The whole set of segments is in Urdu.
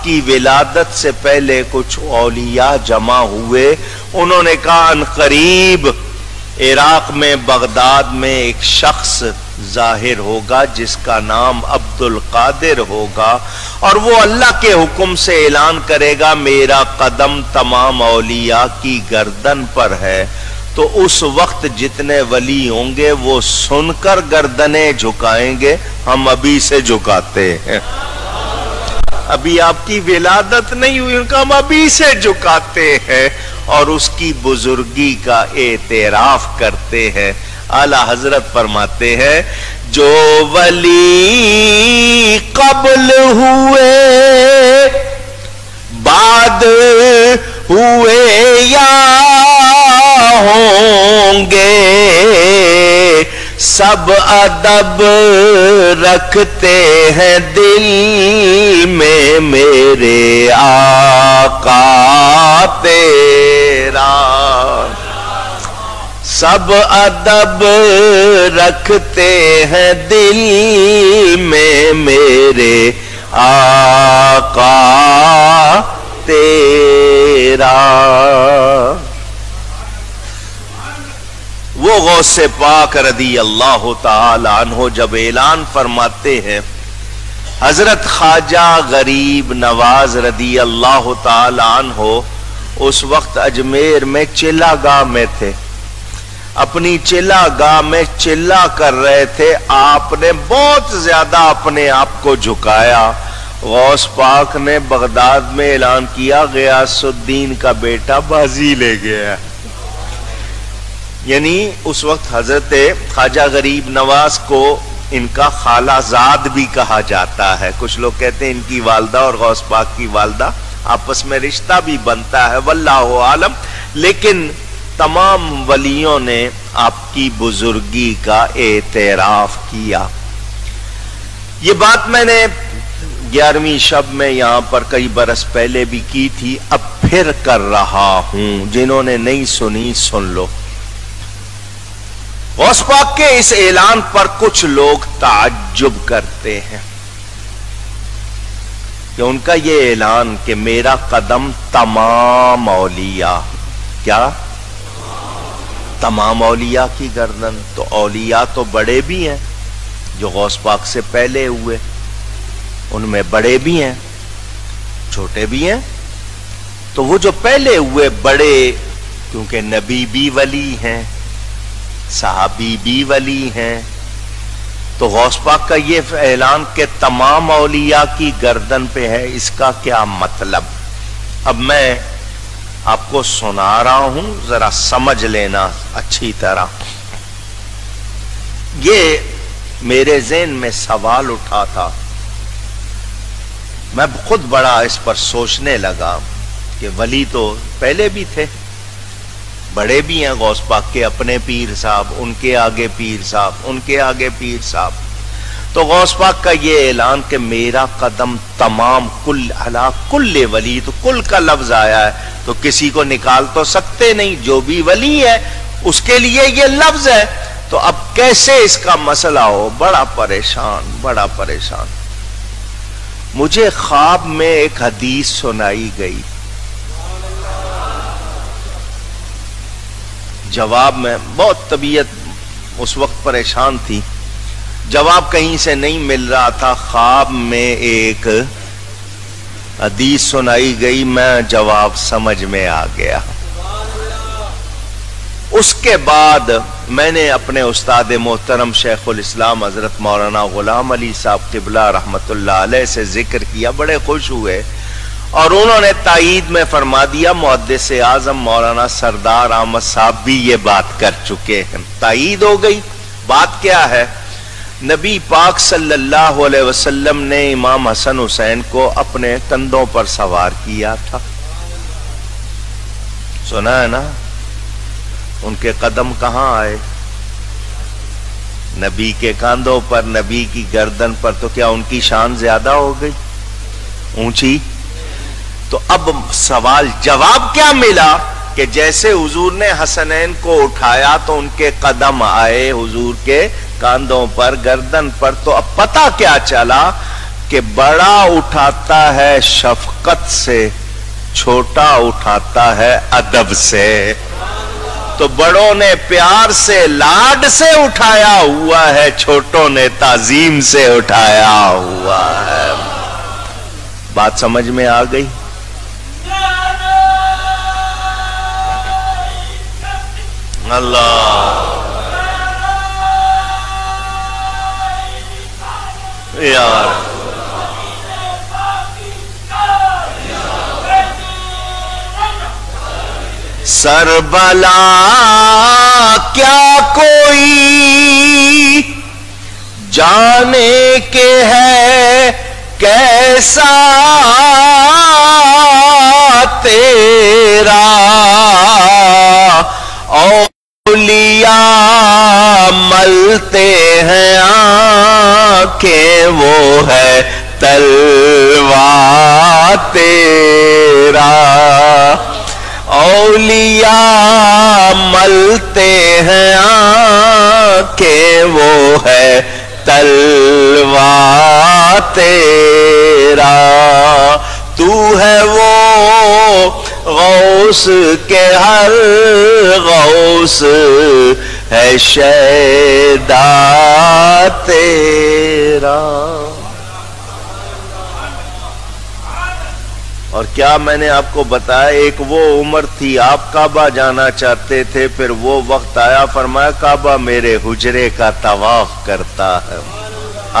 کی ولادت سے پہلے کچھ اولیاء جمع ہوئے. انہوں نے کہا ان قریب عراق میں بغداد میں ایک شخص ظاہر ہوگا جس کا نام عبد القادر ہوگا اور وہ اللہ کے حکم سے اعلان کرے گا میرا قدم تمام اولیاء کی گردن پر ہے. تو اس وقت جتنے ولی ہوں گے وہ سن کر گردنیں جھکائیں گے. ہم ابھی سے جھکاتے ہیں, ابھی آپ کی ولادت نہیں ہوئی, ان کا ہم ابھی سے جھکاتے ہیں اور اس کی بزرگی کا اعتراف کرتے ہیں. اعلی حضرت فرماتے ہیں جو ولی قبل ہوئے بعد ہوئے یا ہوں گے سب ادب رکھتے ہیں دل میں میرے آقا تیرا. سب ادب رکھتے ہیں دل میں میرے آقا تیرا. وہ غوث پاک رضی اللہ تعالی عنہ جب اعلان فرماتے ہیں, حضرت خواجہ غریب نواز رضی اللہ تعالی عنہ اس وقت اجمیر میں چلا گاہ میں تھے, اپنی چلا گاہ میں چلا کر رہے تھے. آپ نے بہت زیادہ اپنے آپ کو جھکایا. غوث پاک نے بغداد میں اعلان کیا غیاث الدین کا بیٹا بازی لے گیا. یعنی اس وقت حضرت خواجہ غریب نواز کو ان کا خالہ زاد بھی کہا جاتا ہے. کچھ لوگ کہتے ہیں ان کی والدہ اور غوث پاک کی والدہ آپس میں رشتہ بھی بنتا ہے, واللہ عالم. لیکن تمام ولیوں نے آپ کی بزرگی کا اعتراف کیا. یہ بات میں نے 11ویں شب میں یہاں پر کئی برس پہلے بھی کی تھی, اب پھر کر رہا ہوں. جنہوں نے نہیں سنی سن لو. غوث پاک کے اس اعلان پر کچھ لوگ تعجب کرتے ہیں کہ ان کا یہ اعلان کہ میرا قدم تمام اولیاء, کیا تمام اولیاء کی گردن. تو اولیاء تو بڑے بھی ہیں جو غوث پاک سے پہلے ہوئے, ان میں بڑے بھی ہیں چھوٹے بھی ہیں. تو وہ جو پہلے ہوئے بڑے, کیونکہ نبی بھی ولی ہیں صحابی بھی ولی ہیں, تو غوث پاک کا یہ اعلان کہ تمام اولیاء کی گردن پہ ہے, اس کا کیا مطلب؟ اب میں آپ کو سنا رہا ہوں, ذرا سمجھ لینا اچھی طرح. یہ میرے ذہن میں سوال اٹھا تھا, میں خود بڑا اس پر سوچنے لگا کہ ولی تو پہلے بھی تھے, بڑے بھی ہیں غوث پاک کے اپنے پیر صاحب, ان کے آگے پیر صاحب, ان کے آگے پیر صاحب. تو غوث پاک کا یہ اعلان کہ میرا قدم تمام کل علا کل ولی, تو کل کا لفظ آیا ہے تو کسی کو نکال تو سکتے نہیں, جو بھی ولی ہے اس کے لیے یہ لفظ ہے. تو اب کیسے اس کا مسئلہ ہو, بڑا پریشان. مجھے خواب میں ایک حدیث سنائی گئی. جواب میں بہت طبیعت اس وقت پریشان تھی, جواب کہیں سے نہیں مل رہا تھا. خواب میں ایک حدیث سنائی گئی, میں جواب سمجھ میں آ گیا. اس کے بعد میں نے اپنے استاد محترم شیخ الاسلام حضرت مولانا غلام علی صاحب قبلہ رحمت اللہ علیہ سے ذکر کیا, بڑے خوش ہوئے اور انہوں نے تائید میں فرما دیا. محدث اعظم مولانا سردار احمد صاحب بھی یہ بات کر چکے ہیں, تائید ہو گئی. بات کیا ہے؟ نبی پاک صلی اللہ علیہ وسلم نے امام حسن حسین کو اپنے کندھوں پر سوار کیا تھا, سنا ہے نا؟ ان کے قدم کہاں آئے؟ نبی کے کاندھوں پر, نبی کی گردن پر. تو کیا ان کی شان زیادہ ہو گئی, اونچی؟ تو اب سوال جواب کیا ملا کہ جیسے حضور نے حسنین کو اٹھایا تو ان کے قدم آئے حضور کے کاندھوں پر, گردن پر. تو اب پتہ کیا چلا کہ بڑا اٹھاتا ہے شفقت سے، چھوٹا اٹھاتا ہے ادب سے۔ تو بڑوں نے پیار سے لاڈ سے اٹھایا ہوا ہے، چھوٹوں نے تعظیم سے اٹھایا ہوا ہے۔ بات سمجھ میں آ گئی؟ اللہ یار سربلا کیا کوئی جانے کے ہے کیسا تیرا، اولیاء ملتے ہیں آنکھیں وہ ہے تلوار تیرا، اولیاء ملتے ہیں آنکھیں وہ ہے تلوار تیرا، تو ہے وہ غوث کے ہر غوث ہے شیدا تیرا۔ اور کیا میں نے آپ کو بتایا، ایک وہ عمر تھی آپ کعبہ جانا چاہتے تھے، پھر وہ وقت آیا فرمایا کعبہ میرے حجرے کا طواف کرتا ہے۔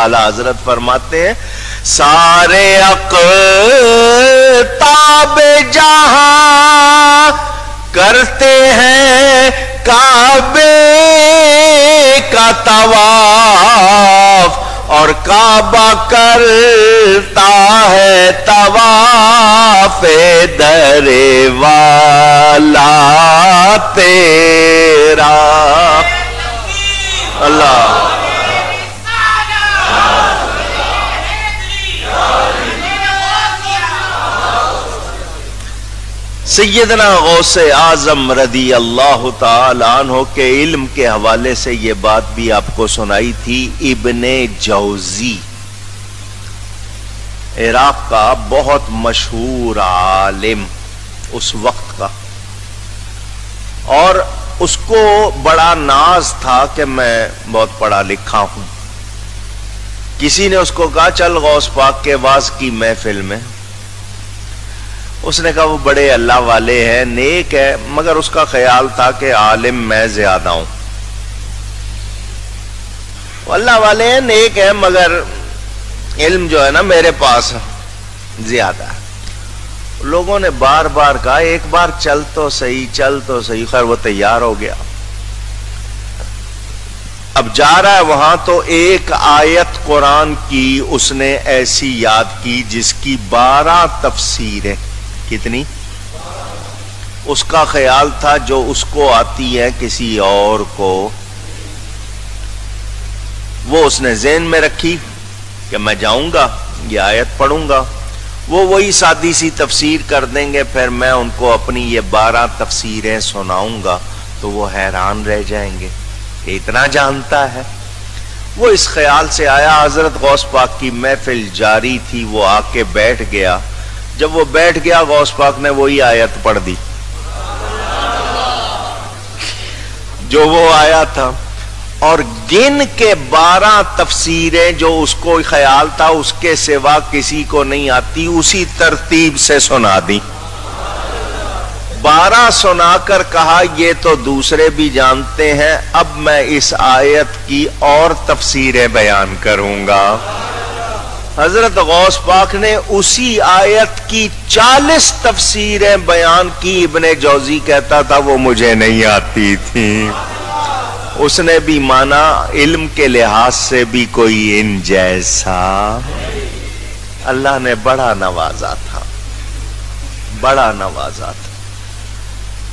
اعلیٰ حضرت فرماتے ہیں سارے اقطاب جہاں کرتے ہیں کعبے کا طواف، اور کعبہ کرتا ہے طواف در والا تیرا۔ اللہ سیدنا غوث اعظم رضی اللہ تعالی عنہ کے علم کے حوالے سے یہ بات بھی آپ کو سنائی تھی۔ ابن جوزی عراق کا بہت مشہور عالم اس وقت کا، اور اس کو بڑا ناز تھا کہ میں بہت پڑھا لکھا ہوں۔ کسی نے اس کو کہا چل غوث پاک کے واز کی محفل میں، اس نے کہا وہ بڑے اللہ والے ہیں، نیک ہے، مگر اس کا خیال تھا کہ عالم میں زیادہ ہوں۔ وہ اللہ والے ہیں، نیک ہے، مگر علم جو ہے نا میرے پاس زیادہ ہے۔ لوگوں نے بار بار کہا ایک بار چل تو صحیح، چل تو صحیح۔ خیر وہ تیار ہو گیا، اب جا رہا ہے وہاں، تو ایک آیت قرآن کی اس نے ایسی یاد کی جس کی 12 تفسیریں۔ کتنی؟ اس کا خیال تھا جو اس کو آتی ہے کسی اور کو، وہ اس نے ذہن میں رکھی کہ میں جاؤں گا یہ آیت پڑھوں گا، وہ وہی سادی سی تفسیر کر دیں گے، پھر میں ان کو اپنی یہ 12 تفسیریں سناؤں گا تو وہ حیران رہ جائیں گے کہ اتنا جانتا ہے۔ وہ اس خیال سے آیا، حضرت غوث پاک کی محفل جاری تھی، وہ آ کے بیٹھ گیا۔ جب وہ بیٹھ گیا غوث پاک نے وہی آیت پڑھ دی جو وہ آیا تھا، اور گن کے 12 تفسیریں جو اس کو خیال تھا اس کے سوا کسی کو نہیں آتی، اسی ترتیب سے سنا دی۔ 12 سنا کر کہا یہ تو دوسرے بھی جانتے ہیں، اب میں اس آیت کی اور تفسیریں بیان کروں گا۔ حضرت غوث پاک نے اسی آیت کی 40 تفسیریں بیان کی۔ ابن جوزی کہتا تھا وہ مجھے نہیں آتی تھی، اس نے بھی مانا علم کے لحاظ سے بھی کوئی ان جیسا۔ اللہ نے بڑا نوازا تھا، بڑا نوازا تھا،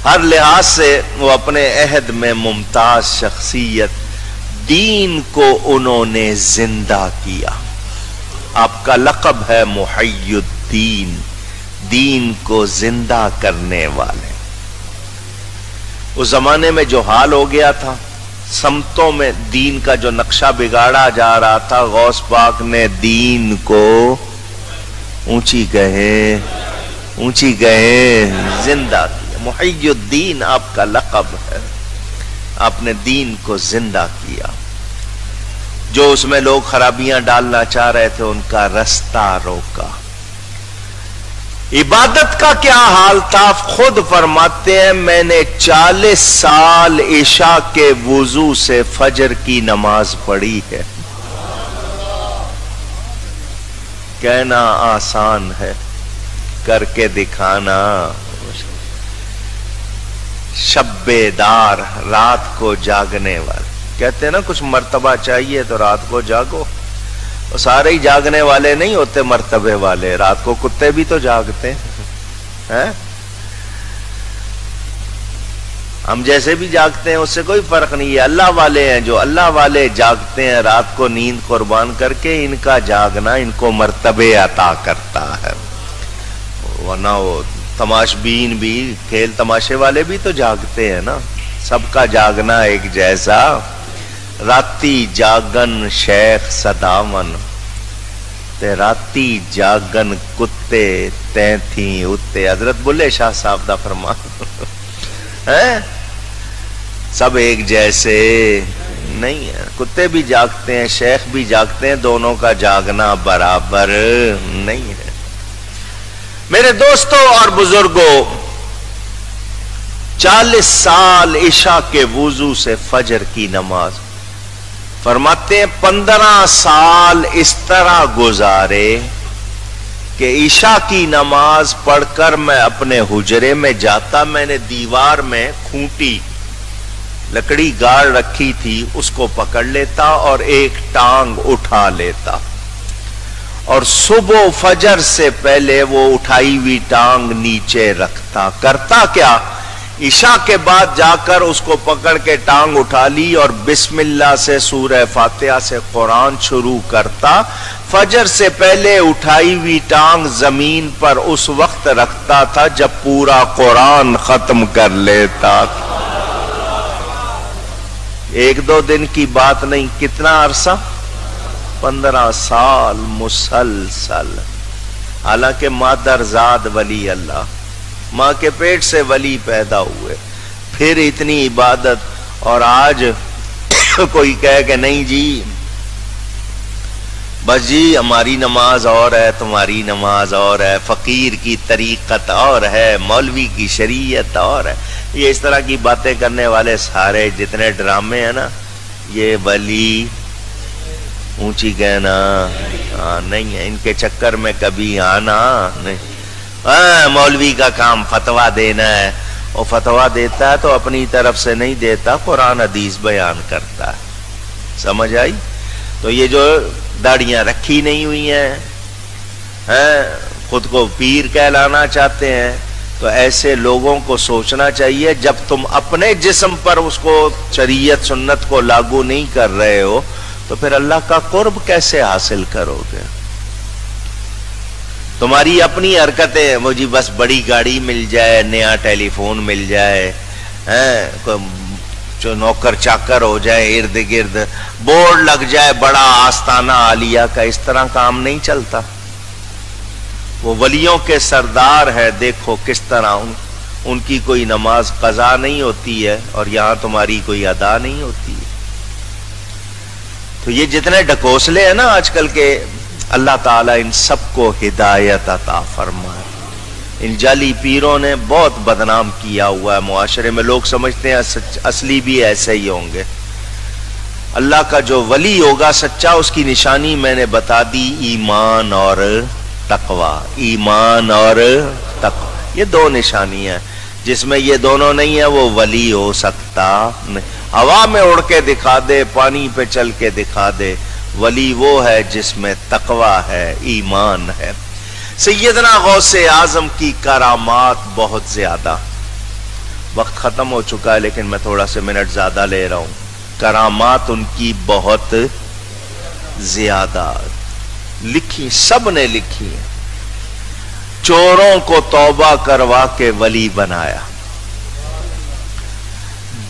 ہر لحاظ سے وہ اپنے عہد میں ممتاز شخصیت، دین کو انہوں نے زندہ کیا۔ آپ کا لقب ہے محی الدین، دین کو زندہ کرنے والے۔ اس زمانے میں جو حال ہو گیا تھا سمتوں میں دین کا جو نقشہ بگاڑا جا رہا تھا، غوث پاک نے دین کو اونچی گئے زندہ کیا۔ محی الدین آپ کا لقب ہے، آپ نے دین کو زندہ کیا۔ جو اس میں لوگ خرابیاں ڈالنا چاہ رہے تھے ان کا رستہ روکا۔ عبادت کا کیا حال تھا؟ خود فرماتے ہیں میں نے 40 سال عشاء کے وضو سے فجر کی نماز پڑھی ہے۔ کہنا آسان ہے، کر کے دکھانا۔ شب بیدار، رات کو جاگنے والے کہتے ہیں نا کچھ مرتبہ چاہیے تو رات کو جاگو۔ سارے ہی جاگنے والے نہیں ہوتے مرتبے والے، رات کو کتے بھی تو جاگتے ہیں، ہم جیسے بھی جاگتے ہیں، اس سے کوئی فرق نہیں ہے۔ اللہ والے ہیں جو اللہ والے جاگتے ہیں رات کو نیند قربان کر کے، ان کا جاگنا ان کو مرتبے عطا کرتا ہے۔ ورنہ وہ تماش بین بھی، کھیل تماشے والے بھی تو جاگتے ہیں نا، سب کا جاگنا ایک جیسا۔ راتی جاگن شیخ صداون تے راتی جاگن کتے تیں تھیں اتے، حضرت بلے شاہ صاحب دا فرمان سب ایک جیسے نہیں ہے، کتے بھی جاگتے ہیں، شیخ بھی جاگتے ہیں، دونوں کا جاگنا برابر نہیں ہے۔ میرے دوستوں اور بزرگوں، 40 سال عشاء کے وضو سے فجر کی نماز، فرماتے ہیں 15 سال اس طرح گزارے کہ عشاء کی نماز پڑھ کر میں اپنے حجرے میں جاتا، میں نے دیوار میں کھونٹی لکڑی گاڑ رکھی تھی، اس کو پکڑ لیتا اور ایک ٹانگ اٹھا لیتا، اور صبح فجر سے پہلے وہ اٹھائی ہوئی ٹانگ نیچے رکھتا۔ کرتا کیا؟ عشاء کے بعد جا کر اس کو پکڑ کے ٹانگ اٹھا لی اور بسم اللہ سے سورہ فاتحہ سے قرآن شروع کرتا۔ فجر سے پہلے اٹھائی ہوئی ٹانگ زمین پر اس وقت رکھتا تھا جب پورا قرآن ختم کر لیتا تھا۔ 1-2 دن کی بات نہیں، کتنا عرصہ؟ 15 سال مسلسل۔ حالانکہ مادرزاد ولی اللہ، ماں کے پیٹ سے ولی پیدا ہوئے، پھر اتنی عبادت، اور آج کوئی کہے کہ نہیں جی بس جی ہماری نماز اور ہے، تمہاری نماز اور ہے، فقیر کی طریقت اور ہے، مولوی کی شریعت اور ہے، یہ اس طرح کی باتیں کرنے والے سارے جتنے ڈرامے ہیں نا، یہ ولی اونچی کہنا نہیں ہے، ان کے چکر میں کبھی آنا نہیں۔ مولوی کا کام فتویٰ دینا ہے، وہ فتویٰ دیتا ہے تو اپنی طرف سے نہیں دیتا، قرآن حدیث بیان کرتا ہے۔ سمجھ آئی؟ تو یہ جو داڑیاں رکھی نہیں ہوئی ہیں، خود کو پیر کہلانا چاہتے ہیں، تو ایسے لوگوں کو سوچنا چاہیے جب تم اپنے جسم پر اس کو شریعت سنت کو لاگو نہیں کر رہے ہو تو پھر اللہ کا قرب کیسے حاصل کرو گے؟ تمہاری اپنی حرکتیں، وہ جی بس بڑی گاڑی مل جائے، نیا ٹیلی فون مل جائے، جو نوکر چاکر ہو جائے، ارد گرد بورڈ لگ جائے بڑا آستانہ عالیہ کا، اس طرح کام نہیں چلتا۔ وہ ولیوں کے سردار ہے، دیکھو کس طرح ان کی کوئی نماز قضا نہیں ہوتی ہے اور یہاں تمہاری کوئی ادا نہیں ہوتی ہے۔ تو یہ جتنے ڈکوسلے ہیں نا آج کل کے، اللہ تعالیٰ ان سب کو ہدایت عطا فرمائے۔ ان جعلی پیروں نے بہت بدنام کیا ہوا ہے معاشرے میں، لوگ سمجھتے ہیں اصلی بھی ایسے ہی ہوں گے۔ اللہ کا جو ولی ہوگا سچا، اس کی نشانی میں نے بتا دی، ایمان اور تقوی۔ ایمان اور تقوی، یہ 2 نشانیاں ہیں، جس میں یہ دونوں نہیں ہے وہ ولی ہو سکتا نہیں۔ ہوا میں اڑ کے دکھا دے، پانی پہ چل کے دکھا دے، ولی وہ ہے جس میں تقوی ہے، ایمان ہے۔ سیدنا غوث اعظم کی کرامات بہت زیادہ، وقت ختم ہو چکا ہے لیکن میں تھوڑا سے منٹ زیادہ لے رہا ہوں۔ کرامات ان کی بہت زیادہ لکھی، سب نے لکھی ہے۔ چوروں کو توبہ کروا کے ولی بنایا،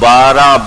12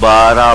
12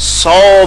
100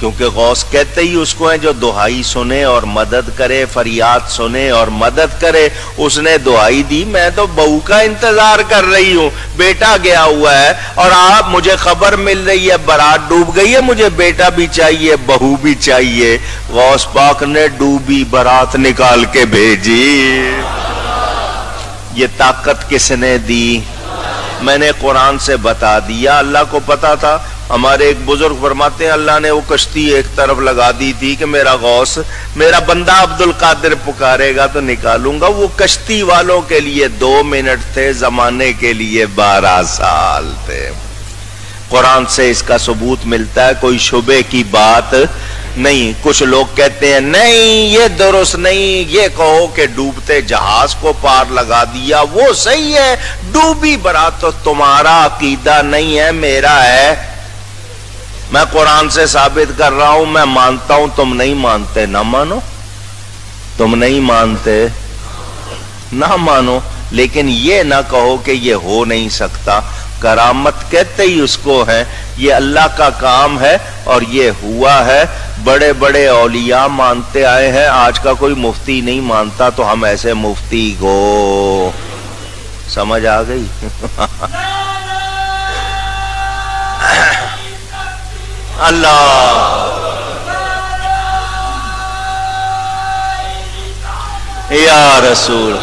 کیونکہ غوث کہتے ہی اس کو ہیں جو دعائی سنے اور مدد کرے، فریاد سنے اور مدد کرے. اس نے دعائی دی، میں تو بہو کا انتظار کر رہی ہوں، بیٹا گیا ہوا ہے اور آپ مجھے خبر مل رہی ہے بارات ڈوب گئی ہے، مجھے بیٹا بھی چاہیے، بہو بھی چاہیے. غوث پاک نے ڈوبی بارات نکال کے بھیجی. یہ طاقت کس نے دی؟ میں نے قرآن سے بتا دیا. اللہ کو پتا تھا. ہمارے ایک بزرگ فرماتے ہیں اللہ نے وہ کشتی ایک طرف لگا دی تھی کہ میرا غوث، میرا بندہ عبد القادر پکارے گا تو نکالوں گا. وہ کشتی والوں کے لیے 2 منٹ تھے، زمانے کے لیے 12 سال تھے. قرآن سے اس کا ثبوت ملتا ہے، کوئی شبے کی بات نہیں. کچھ لوگ کہتے ہیں نہیں یہ درست نہیں، یہ کہو کہ ڈوبتے جہاز کو پار لگا دیا، وہ صحیح ہے. ڈوبی برات تو تمہارا عقیدہ نہیں ہے، میرا ہے. میں قرآن سے ثابت کر رہا ہوں، میں مانتا ہوں، تم نہیں مانتے، نہ مانو. تم نہیں مانتے نہ مانو، لیکن یہ نہ کہو کہ یہ ہو نہیں سکتا. کرامت کہتے ہی اس کو ہے، یہ اللہ کا کام ہے اور یہ ہوا ہے. بڑے بڑے اولیاء مانتے آئے ہیں، آج کا کوئی مفتی نہیں مانتا، تو ہم ایسے مفتی کو سمجھ آ گئی. اللہ یا رسول.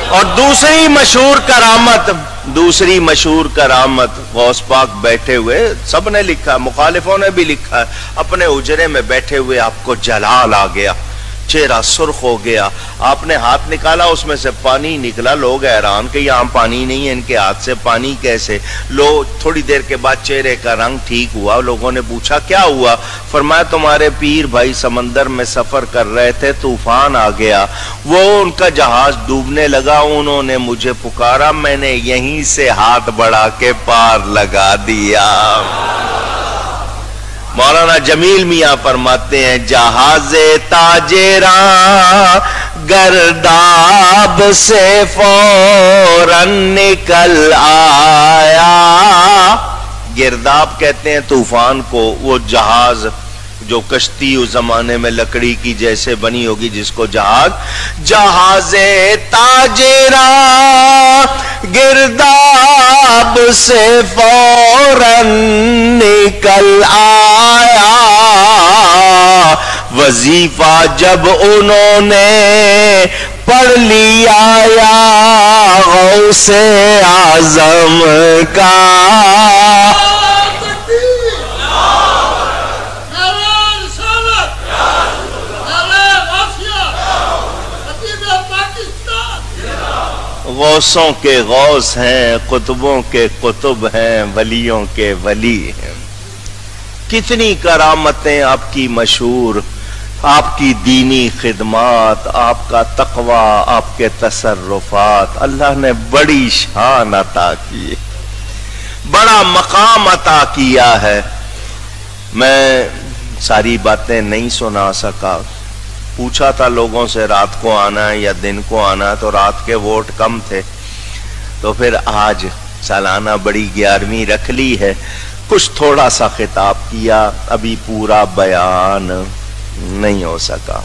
اور دوسری مشہور کرامت غوث پاک بیٹھے ہوئے، سب نے لکھا، مخالفوں نے بھی لکھا ہے، اپنے اجرے میں بیٹھے ہوئے آپ کو جلال آ گیا، چہرہ سرخ ہو گیا. آپ نے ہاتھ نکالا، اس میں سے پانی نکلا. لوگ حیران کہ یہاں پانی نہیں ہے، ان کے ہاتھ سے پانی کیسے؟ تھوڑی دیر کے بعد چہرے کا رنگ ٹھیک ہوا. لوگوں نے پوچھا کیا ہوا؟ فرمایا تمہارے پیر بھائی سمندر میں سفر کر رہے تھے، طوفان آ گیا، وہ ان کا جہاز ڈوبنے لگا، انہوں نے مجھے پکارا، میں نے یہیں سے ہاتھ بڑھا کے پار لگا دیا. مولانا جمیل میاں فرماتے ہیں جہاز تاجراں گرداب سے فوراً نکل آیا. گرداب کہتے ہیں طوفان کو، وہ جہاز جو کشتی اس زمانے میں لکڑی کی جیسے بنی ہوگی جس کو جہاز تاجراں گرداب سے فوراً نکل آیا. وظیفہ جب انہوں نے پڑھ لیا یا غوث اعظم کا، غوثوں کے غوث ہیں، قطبوں کے قطب ہیں، ولیوں کے ولی ہیں. کتنی کرامتیں آپ کی مشہور، آپ کی دینی خدمات، آپ کا تقوی، آپ کے تصرفات. اللہ نے بڑی شان عطا کی، بڑا مقام عطا کیا ہے. میں ساری باتیں نہیں سنا سکا. پوچھا تھا لوگوں سے رات کو آنا ہے یا دن کو آنا ہے، تو رات کے ووٹ کم تھے، تو پھر آج سالانہ بڑی 11ویں رکھ لی ہے. کچھ تھوڑا سا خطاب کیا، ابھی پورا بیان نہیں ہو سکا.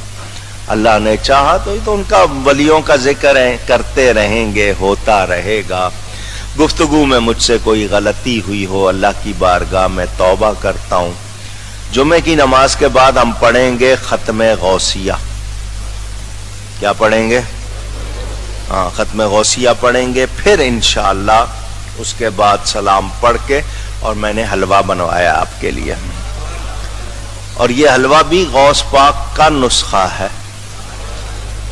اللہ نے چاہا تو ان کا ولیوں کا ذکر کرتے رہیں گے، ہوتا رہے گا. گفتگو میں مجھ سے کوئی غلطی ہوئی ہو، اللہ کی بارگاہ میں توبہ کرتا ہوں. جمعے کی نماز کے بعد ہم پڑھیں گے ختم غوثیہ. کیا پڑھیں گے؟ ختم غوثیہ پڑھیں گے. پھر انشاءاللہ اس کے بعد سلام پڑھ کے، اور میں نے حلوہ بنوایا آپ کے لیے، اور یہ حلوہ بھی غوث پاک کا نسخہ ہے.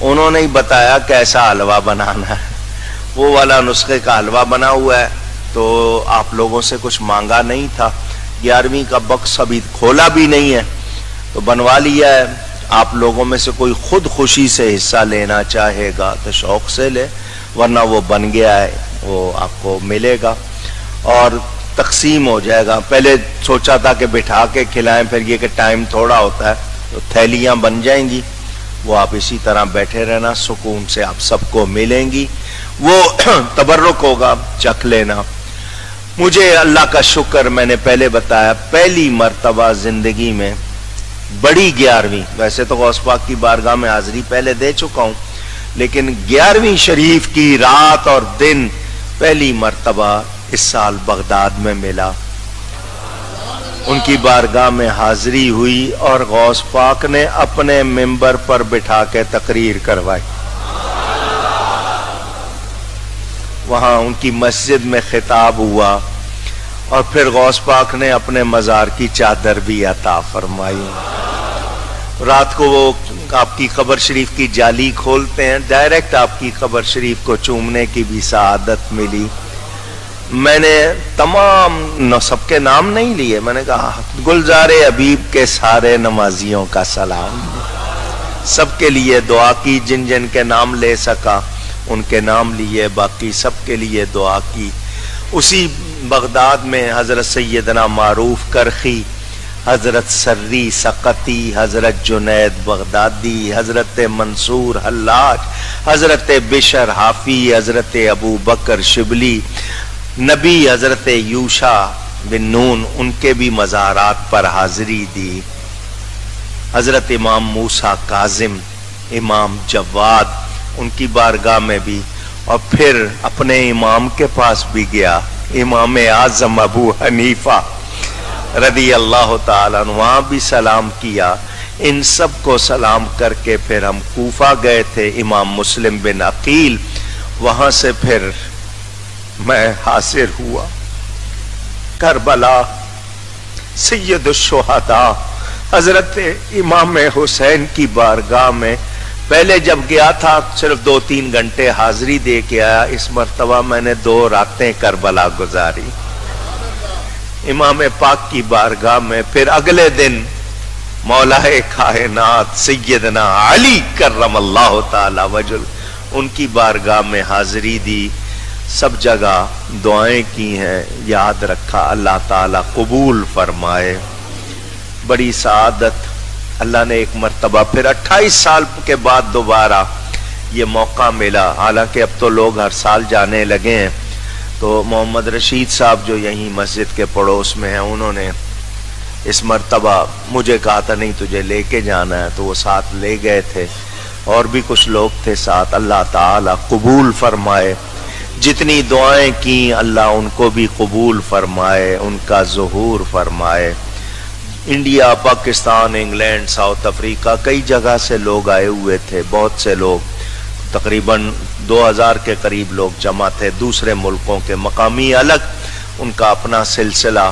انہوں نے ہی بتایا کیسا حلوہ بنانا ہے، وہ والا نسخے کا حلوہ بنا ہوا ہے. تو آپ لوگوں سے کچھ مانگا نہیں تھا، 11ویں کا بکس ابھی کھولا بھی نہیں ہے، تو بنوا لیا ہے. آپ لوگوں میں سے کوئی خود خوشی سے حصہ لینا چاہے گا تو شوق سے لے، ورنہ وہ بن گیا ہے، وہ آپ کو ملے گا اور تقسیم ہو جائے گا. پہلے سوچا تھا کہ بٹھا کے کھلائیں، پھر یہ کہ ٹائم تھوڑا ہوتا ہے، تو تھیلیاں بن جائیں گی، وہ آپ اسی طرح بیٹھے رہنا، سکون سے آپ سب کو ملیں گی. وہ تبرک ہوگا، چکھ لینا. مجھے اللہ کا شکر، میں نے پہلے بتایا، پہلی مرتبہ زندگی میں بڑی 11ویں، ویسے تو غوث پاک کی بارگاہ میں حاضری پہلے دے چکا ہوں، لیکن 11ویں شریف کی رات اور دن پہلی مرتبہ اس سال بغداد میں ملا، ان کی بارگاہ میں حاضری ہوئی اور غوث پاک نے اپنے ممبر پر بٹھا کے تقریر کروائی، وہاں ان کی مسجد میں خطاب ہوا، اور پھر غوث پاک نے اپنے مزار کی چادر بھی عطا فرمائی۔ رات کو وہ آپ کی قبر شریف کی جالی کھولتے ہیں، ڈائریکٹ آپ کی قبر شریف کو چومنے کی بھی سعادت ملی۔ میں نے تمام سب کے نام نہیں لیے، میں نے کہا گلزار حبیب کے سارے نمازیوں کا سلام، سب کے لیے دعا کی، جن جن کے نام لے سکا ان کے نام لیے، باقی سب کے لیے دعا کی۔ اسی بغداد میں حضرت سیدنا معروف کرخی، حضرت سری سقطی، حضرت جنید بغدادی، حضرت منصور حلاج، حضرت بشر حافی، حضرت ابو بکر شبلی، نبی حضرت یوشا بن نون، ان کے بھی مزارات پر حاضری دی، حضرت امام موسیٰ کاظم، امام جواد، ان کی بارگاہ میں بھی، اور پھر اپنے امام کے پاس بھی گیا، امام اعظم ابو حنیفہ رضی اللہ تعالیٰ عنہ، وہاں بھی سلام کیا۔ ان سب کو سلام کر کے پھر ہم کوفہ گئے تھے، امام مسلم بن عقیل، وہاں سے پھر میں حاضر ہوا کربلا، سید الشہداء حضرت امام حسین کی بارگاہ میں۔ پہلے جب گیا تھا صرف 2-3 گھنٹے حاضری دے کے آیا، اس مرتبہ میں نے 2 راتیں کربلا گزاری امام پاک کی بارگاہ میں۔ پھر اگلے دن مولا کائنات سیدنا علی کرم اللہ تعالی وجل، ان کی بارگاہ میں حاضری دی، سب جگہ دعائیں کی ہیں، یاد رکھا، اللہ تعالی قبول فرمائے۔ بڑی سعادت، اللہ نے ایک مرتبہ پھر 28 سال کے بعد دوبارہ یہ موقع ملا، حالانکہ اب تو لوگ ہر سال جانے لگے ہیں، تو محمد رشید صاحب جو یہیں مسجد کے پڑوس میں ہیں، انہوں نے اس مرتبہ مجھے کہا تھا نہیں تجھے لے کے جانا ہے، تو وہ ساتھ لے گئے تھے، اور بھی کچھ لوگ تھے ساتھ۔ اللہ تعالی قبول فرمائے، جتنی دعائیں کی اللہ ان کو بھی قبول فرمائے، ان کا ظہور فرمائے۔ India, Pakistan, England, South Africa, کئی جگہ سے لوگ آئے ہوئے تھے، بہت سے لوگ، تقریباً 2000 کے قریب لوگ جمع تھے، دوسرے ملکوں کے، مقامی الگ، ان کا اپنا سلسلہ،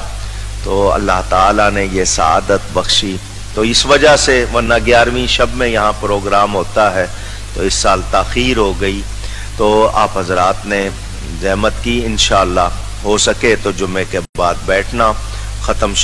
تو اللہ تعالیٰ نے یہ سعادت بخشی۔ تو اس وجہ سے، ورنہ 11ویں شب میں یہاں پروگرام ہوتا ہے، تو اس سال تاخیر ہو گئی، تو آپ حضرات نے زحمت کی، انشاءاللہ ہو سکے تو جمعے کے بعد بیٹھنا، ختم